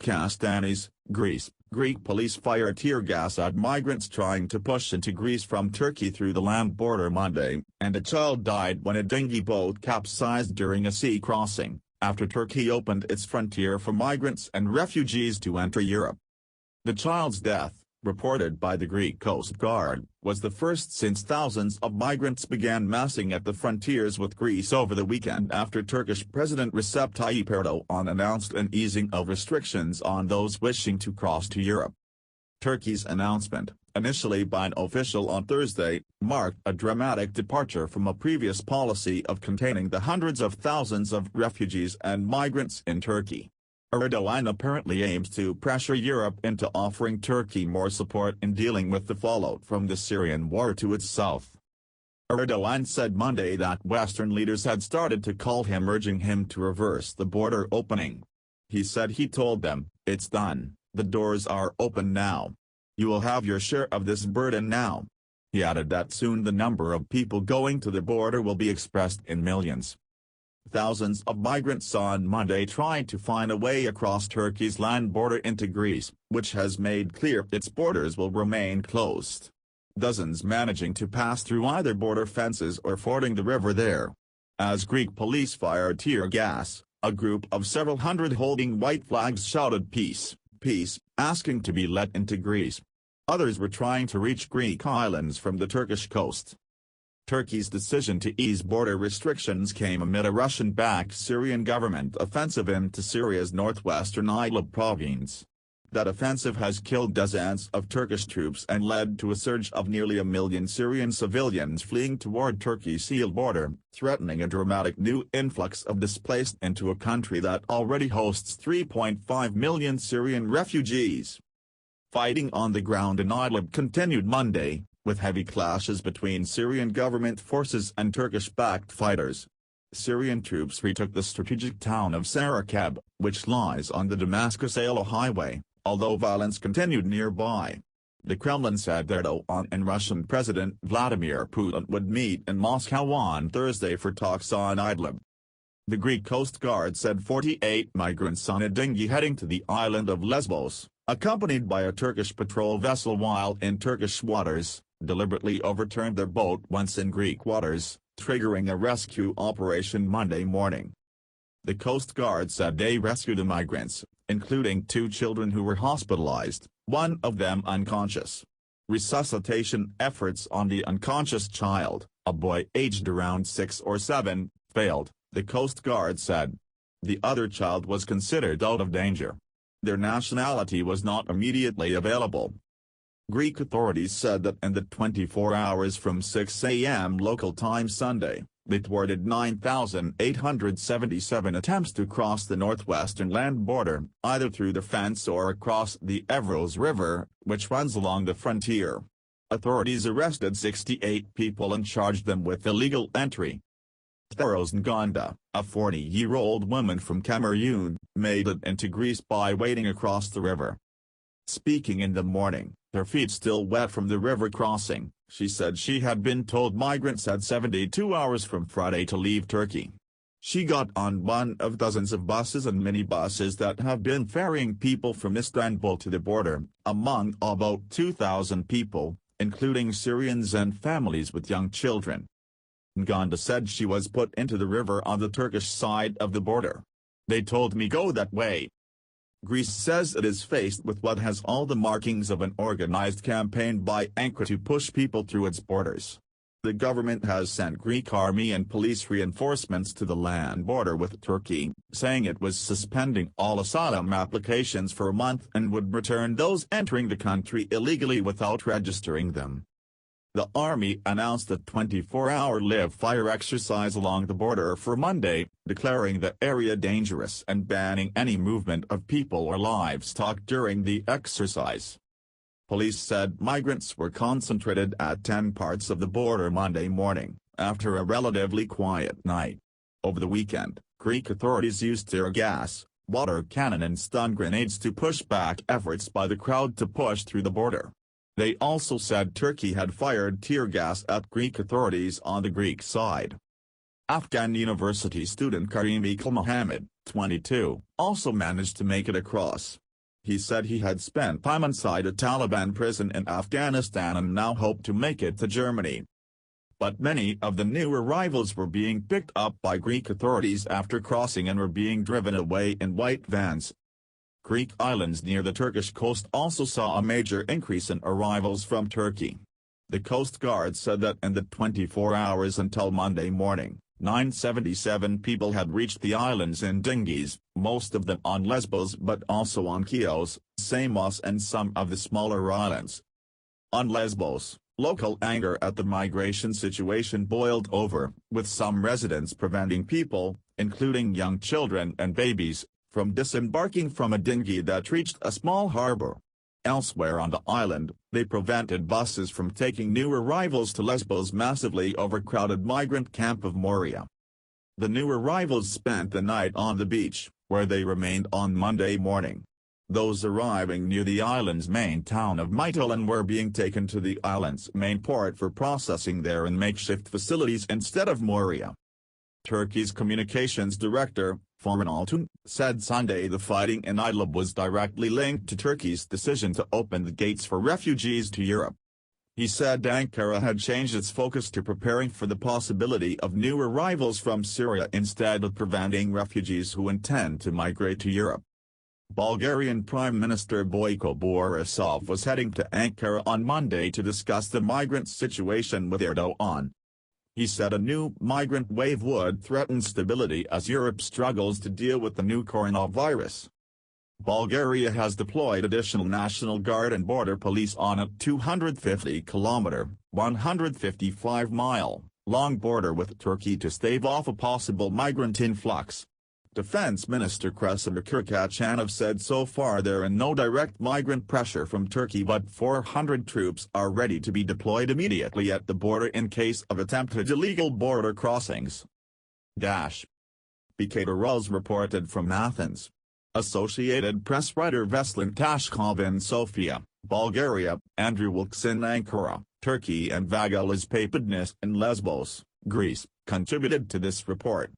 Kastanis, Greece. Greek police fired tear gas at migrants trying to push into Greece from Turkey through the land border Monday, and a child died when a dinghy boat capsized during a sea crossing, after Turkey opened its frontier for migrants and refugees to enter Europe. The child's death, reported by the Greek Coast Guard, was the first since thousands of migrants began massing at the frontiers with Greece over the weekend after Turkish President Recep Tayyip Erdogan announced an easing of restrictions on those wishing to cross to Europe. Turkey's announcement, initially by an official on Thursday, marked a dramatic departure from a previous policy of containing the hundreds of thousands of refugees and migrants in Turkey. Erdogan apparently aims to pressure Europe into offering Turkey more support in dealing with the fallout from the Syrian war to its south. Erdogan said Monday that Western leaders had started to call him, urging him to reverse the border opening. He said he told them, "It's done, the doors are open now. You will have your share of this burden now." He added that soon the number of people going to the border will be expressed in millions. Thousands of migrants on Monday tried to find a way across Turkey's land border into Greece, which has made clear its borders will remain closed. Dozens managing to pass through either border fences or fording the river there. As Greek police fired tear gas, a group of several hundred holding white flags shouted "Peace, peace," asking to be let into Greece. Others were trying to reach Greek islands from the Turkish coast. Turkey's decision to ease border restrictions came amid a Russian-backed Syrian government offensive into Syria's northwestern Idlib province. That offensive has killed dozens of Turkish troops and led to a surge of nearly 1 million Syrian civilians fleeing toward Turkey's sealed border, threatening a dramatic new influx of displaced into a country that already hosts 3.5 million Syrian refugees. Fighting on the ground in Idlib continued Monday, with heavy clashes between Syrian government forces and Turkish-backed fighters. Syrian troops retook the strategic town of Sarakeb, which lies on the Damascus-Aleppo highway, although violence continued nearby. The Kremlin said Erdogan and Russian President Vladimir Putin would meet in Moscow on Thursday for talks on Idlib. The Greek Coast Guard said 48 migrants on a dinghy heading to the island of Lesbos, accompanied by a Turkish patrol vessel while in Turkish waters, deliberately overturned their boat once in Greek waters, triggering a rescue operation Monday morning. The Coast Guard said they rescued the migrants, including 2 children who were hospitalized, one of them unconscious. Resuscitation efforts on the unconscious child, a boy aged around 6 or 7, failed, the Coast Guard said. The other child was considered out of danger. Their nationality was not immediately available. Greek authorities said that in the 24 hours from 6 a.m. local time Sunday, they thwarted 9,877 attempts to cross the northwestern land border, either through the fence or across the Evros River, which runs along the frontier. Authorities arrested 68 people and charged them with illegal entry. Theros Nganda, a 40-year-old woman from Cameroon, made it into Greece by wading across the river. Speaking in the morning, her feet still wet from the river crossing, she said she had been told migrants had 72 hours from Friday to leave Turkey. She got on one of dozens of buses and minibuses that have been ferrying people from Istanbul to the border, among about 2,000 people, including Syrians and families with young children. Nganda said she was put into the river on the Turkish side of the border. "They told me go that way." Greece says it is faced with what has all the markings of an organized campaign by Ankara to push people through its borders. The government has sent Greek army and police reinforcements to the land border with Turkey, saying it was suspending all asylum applications for a month and would return those entering the country illegally without registering them. The army announced a 24-hour live-fire exercise along the border for Monday, declaring the area dangerous and banning any movement of people or livestock during the exercise. Police said migrants were concentrated at 10 parts of the border Monday morning, after a relatively quiet night. Over the weekend, Greek authorities used tear gas, water cannon and stun grenades to push back efforts by the crowd to push through the border. They also said Turkey had fired tear gas at Greek authorities on the Greek side. Afghan university student Karim Mohammed, 22, also managed to make it across. He said he had spent time inside a Taliban prison in Afghanistan and now hoped to make it to Germany. But many of the new arrivals were being picked up by Greek authorities after crossing and were being driven away in white vans. Greek islands near the Turkish coast also saw a major increase in arrivals from Turkey. The Coast Guard said that in the 24 hours until Monday morning, 977 people had reached the islands in dinghies, most of them on Lesbos but also on Chios, Samos and some of the smaller islands. On Lesbos, local anger at the migration situation boiled over, with some residents preventing people, including young children and babies, from disembarking from a dinghy that reached a small harbor. Elsewhere on the island, they prevented buses from taking new arrivals to Lesbos' massively overcrowded migrant camp of Moria. The new arrivals spent the night on the beach, where they remained on Monday morning. Those arriving near the island's main town of Mytilene were being taken to the island's main port for processing there in makeshift facilities instead of Moria. Turkey's communications director, Farhan Altun, said Sunday the fighting in Idlib was directly linked to Turkey's decision to open the gates for refugees to Europe. He said Ankara had changed its focus to preparing for the possibility of new arrivals from Syria instead of preventing refugees who intend to migrate to Europe. Bulgarian Prime Minister Boyko Borisov was heading to Ankara on Monday to discuss the migrant situation with Erdogan. He said a new migrant wave would threaten stability as Europe struggles to deal with the new coronavirus. Bulgaria has deployed additional National Guard and Border Police on a 250-kilometer, 155-mile, long border with Turkey to stave off a possible migrant influx. Defense Minister Kresimir Kirkachanov said so far there is no direct migrant pressure from Turkey but 400 troops are ready to be deployed immediately at the border in case of attempted illegal border crossings. BK reported from Athens. Associated Press writer Veselin Tashkov in Sofia, Bulgaria, Andrew Wilkes in Ankara, Turkey and Vageliz Papadnis in Lesbos, Greece, contributed to this report.